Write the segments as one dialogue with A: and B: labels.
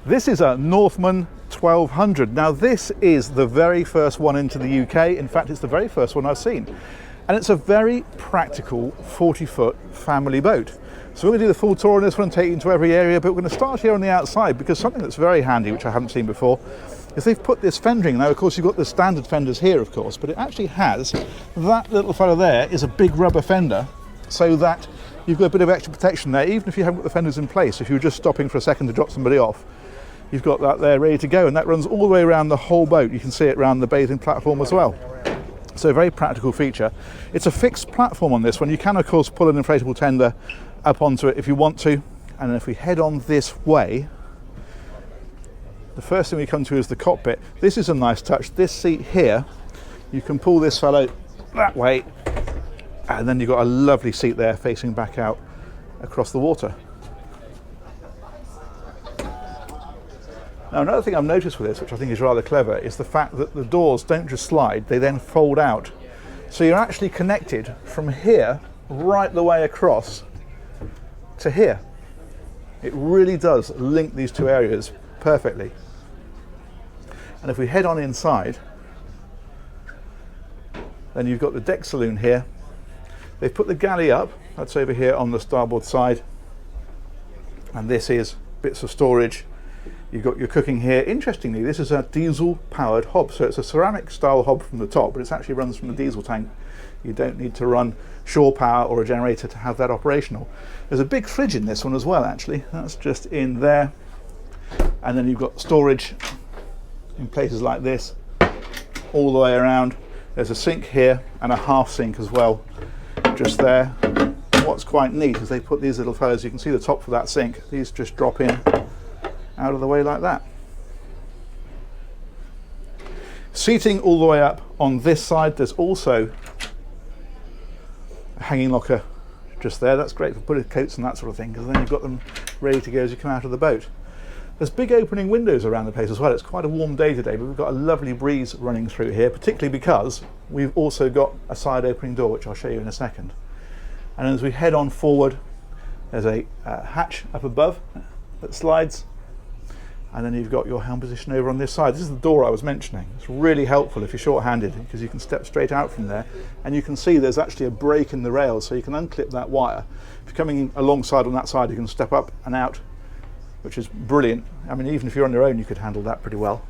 A: This is a Northman 1200. Now this is the very first one into the UK. In fact, it's the very first one I've seen. And it's a very practical 40-foot family boat. So we're going to do the full tour on this one and take you into every area, but we're going to start here on the outside because something that's very handy, which I haven't seen before, is they've put this fendering. Now, of course, you've got the standard fenders here, of course, but it actually has, that little fella there is a big rubber fender, so that you've got a bit of extra protection there, even if you haven't got the fenders in place. If you're just stopping for a second to drop somebody off, you've got that there ready to go, and that runs all the way around the whole boat. You can see it around the bathing platform as well. So a very practical feature. It's a fixed platform on this one. You can, of course, pull an inflatable tender up onto it if you want to. And then if we head on this way, the first thing we come to is the cockpit. This is a nice touch. This seat here, you can pull this fellow that way, and then you've got a lovely seat there facing back out across the water. Now, another thing I've noticed with this, which I think is rather clever, is the fact that the doors don't just slide, they then fold out. So you're actually connected from here right the way across to here. It really does link these two areas perfectly. And if we head on inside, then you've got the deck saloon here. They've put the galley up, that's over here on the starboard side. And this is bits of storage. You've got your cooking here. Interestingly, this is a diesel powered hob, so it's a ceramic style hob from the top, but it actually runs from the diesel tank. You don't need to run shore power or a generator to have that operational. There's a big fridge in this one as well, actually. That's just in there. And then you've got storage in places like this all the way around. There's a sink here and a half sink as well, just there. What's quite neat is they put these little fellows, you can see the top for that sink, these just drop in out of the way like that. Seating all the way up on this side, there's also a hanging locker just there. That's great for putting coats and that sort of thing, because then you've got them ready to go as you come out of the boat. There's big opening windows around the place as well. It's quite a warm day today, but we've got a lovely breeze running through here, particularly because we've also got a side opening door, which I'll show you in a second. And as we head on forward, there's a hatch up above that slides. And then you've got your helm position over on this side. This is the door I was mentioning. It's really helpful if you're short-handed, because you can step straight out from there, and you can see there's actually a break in the rails, so you can unclip that wire. If you're coming alongside on that side, you can step up and out, which is brilliant. I mean, even if you're on your own, you could handle that pretty well.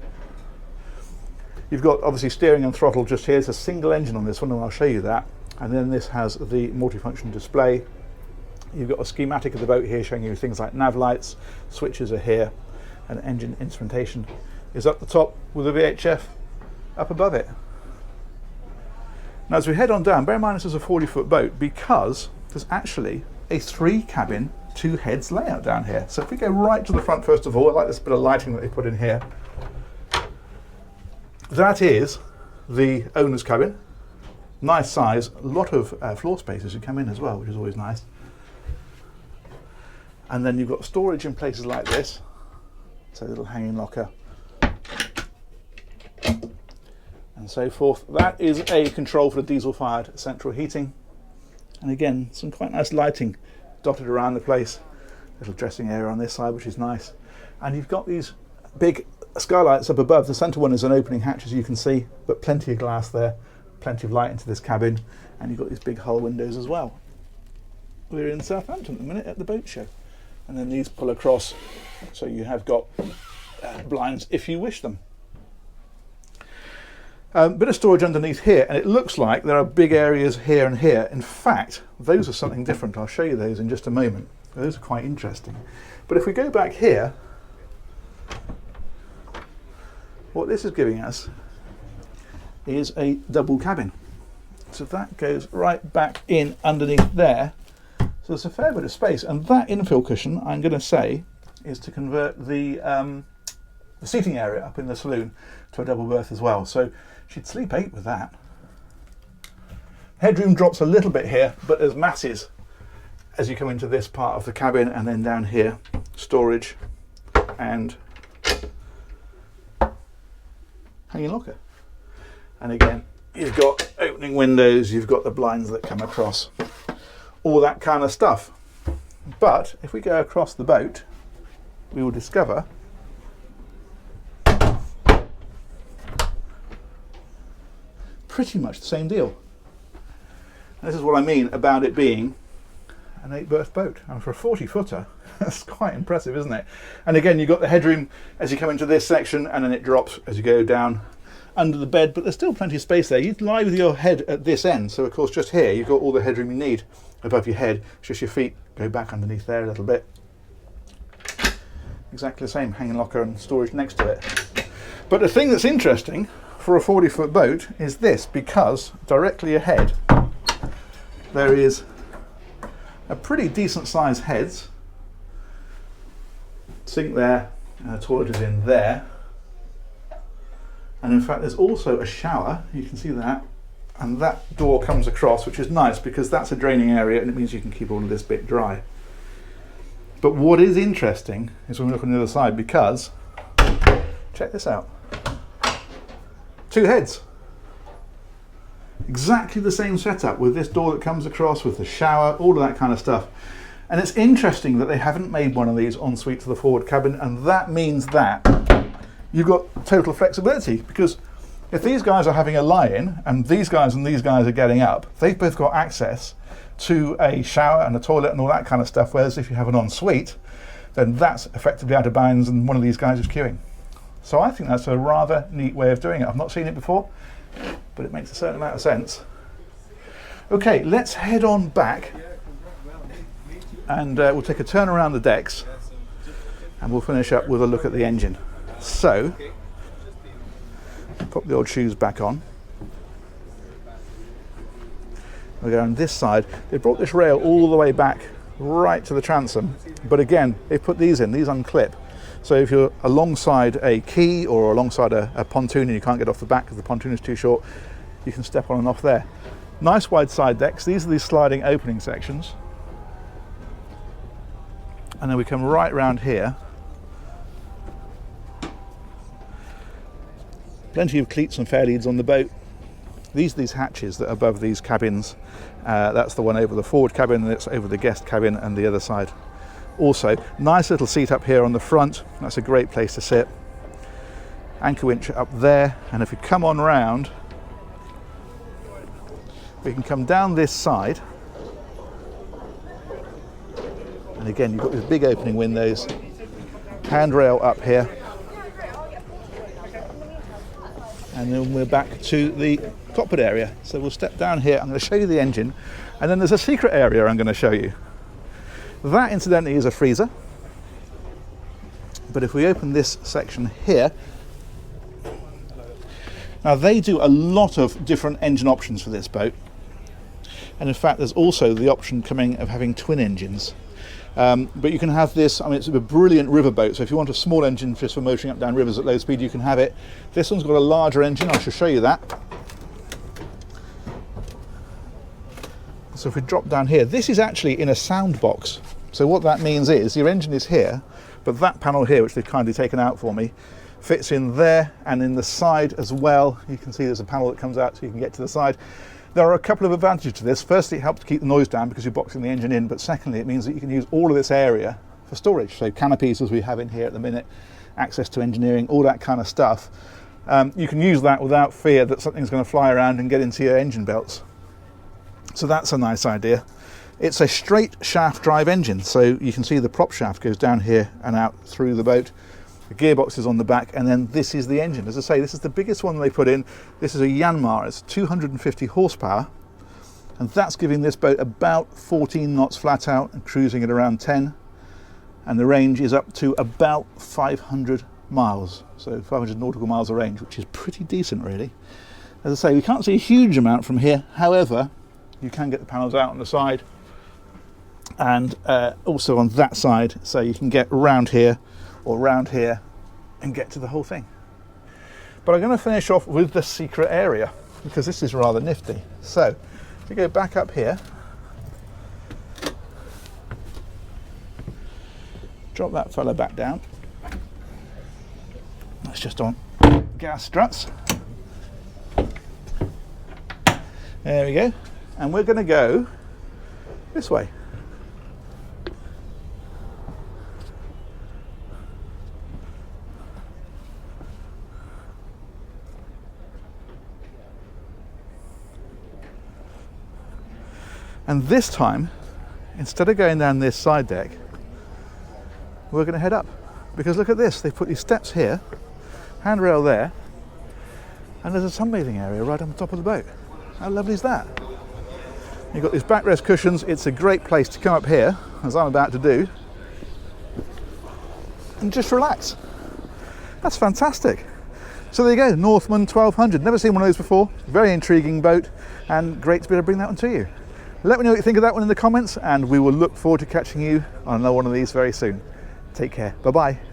A: You've got obviously steering and throttle just here. It's a single engine on this one, and I'll show you that. And then this has the multifunction display. You've got a schematic of the boat here showing you things like nav lights, switches are here, and engine instrumentation is up the top with a VHF up above it. Now as we head on down, bear in mind this is a 40-foot boat because there's actually a 3-cabin, 2 heads layout down here. So if we go right to the front first of all, I like this bit of lighting that they put in here. That is the owner's cabin. Nice size, a lot of floor space as you come in as well, which is always nice. And then you've got storage in places like this. So a little hanging locker and so forth. That is a control for the diesel fired central heating, and again some quite nice lighting dotted around the place. Little dressing area on this side, which is nice, and you've got these big skylights up above. The centre one is an opening hatch, as you can see, but plenty of glass there, plenty of light into this cabin, and you've got these big hull windows as well. We're in Southampton at the minute at the boat show. And then these pull across, so you have got blinds if you wish them. Bit of storage underneath here, and it looks like there are big areas here and here. In fact, those are something different. I'll show you those in just a moment. Those are quite interesting. But if we go back here, what this is giving us is a double cabin. So that goes right back in underneath there. So there's a fair bit of space, and that infill cushion, I'm going to say, is to convert the seating area up in the saloon to a double berth as well. So she'd sleep 8 with that. Headroom drops a little bit here, but there's masses as you come into this part of the cabin, and then down here, storage and hanging locker. And again, you've got opening windows, you've got the blinds that come across, all that kind of stuff. But if we go across the boat, we will discover pretty much the same deal. And this is what I mean about it being an 8-berth boat. And for a 40-footer, that's quite impressive, isn't it? And again, you've got the headroom as you come into this section, and then it drops as you go down under the bed, but there's still plenty of space there. You lie with your head at this end, so of course just here you've got all the headroom you need above your head. It's just your feet go back underneath there a little bit. Exactly the same, hanging locker and storage next to it. But the thing that's interesting for a 40-foot boat is this, because directly ahead there is a pretty decent sized heads, sink there, and a toilet is in there. And in fact there's also a shower, you can see that, and that door comes across, which is nice because that's a draining area and it means you can keep all of this bit dry. But what is interesting is when we look on the other side, because check this out, 2 heads, exactly the same setup with this door that comes across, with the shower, all of that kind of stuff. And it's interesting that they haven't made one of these en suite to the forward cabin, and that means that you've got total flexibility, because if these guys are having a lie-in and these guys are getting up, they've both got access to a shower and a toilet and all that kind of stuff, whereas if you have an en-suite, then that's effectively out of bounds and one of these guys is queuing. So I think that's a rather neat way of doing it. I've not seen it before, but it makes a certain amount of sense. Okay, let's head on back and we'll take a turn around the decks and we'll finish up with a look at the engine. So, put the old shoes back on. We'll go on this side. They brought this rail all the way back right to the transom, but again, they put these in, these unclip. So if you're alongside a quay or alongside a pontoon and you can't get off the back because the pontoon is too short, you can step on and off there. Nice wide side decks. These are these sliding opening sections. And then we come right round here. Plenty of cleats and fairleads on the boat. These hatches that are above these cabins, that's the one over the forward cabin, and it's over the guest cabin and the other side. Also, nice little seat up here on the front. That's a great place to sit. Anchor winch up there, and if we come on round, we can come down this side. And again, you've got these big opening windows, handrail up here. And then we're back to the cockpit area. So we'll step down here, I'm going to show you the engine, and then there's a secret area I'm going to show you. That incidentally is a freezer. But if we open this section here, now they do a lot of different engine options for this boat. And in fact there's also the option coming of having twin engines. But you can have this, I mean it's a brilliant river boat, so if you want a small engine just for motoring up down rivers at low speed, you can have it. This one's got a larger engine, I shall show you that. So if we drop down here, this is actually in a sound box. So what that means is your engine is here, but that panel here, which they've kindly taken out for me, fits in there, and in the side as well. You can see there's a panel that comes out so you can get to the side. There are a couple of advantages to this. Firstly, it helps keep the noise down because you're boxing the engine in, but secondly, it means that you can use all of this area for storage. So canopies, as we have in here at the minute, access to engineering, all that kind of stuff. You can use that without fear that something's going to fly around and get into your engine belts. So that's a nice idea. It's a straight shaft drive engine, so you can see the prop shaft goes down here and out through the boat. The gearbox is on the back, and then this is the engine. As I say, this is the biggest one they put in. This is a Yanmar, it's 250 horsepower, and that's giving this boat about 14 knots flat out and cruising at around 10. And the range is up to about 500 miles, so 500 nautical miles of range, which is pretty decent really. As I say, we can't see a huge amount from here, however, you can get the panels out on the side and also on that side, so you can get around here or round here and get to the whole thing. But I'm going to finish off with the secret area because this is rather nifty. So if we go back up here, drop that fella back down. That's just on gas struts. There we go. And we're going to go this way. And this time, instead of going down this side deck, we're going to head up. Because look at this, they've put these steps here, handrail there, and there's a sunbathing area right on the top of the boat. How lovely is that? You've got these backrest cushions. It's a great place to come up here, as I'm about to do, and just relax. That's fantastic. So there you go, Northman 1200. Never seen one of those before. Very intriguing boat, and great to be able to bring that one to you. Let me know what you think of that one in the comments, and we will look forward to catching you on another one of these very soon. Take care. Bye-bye.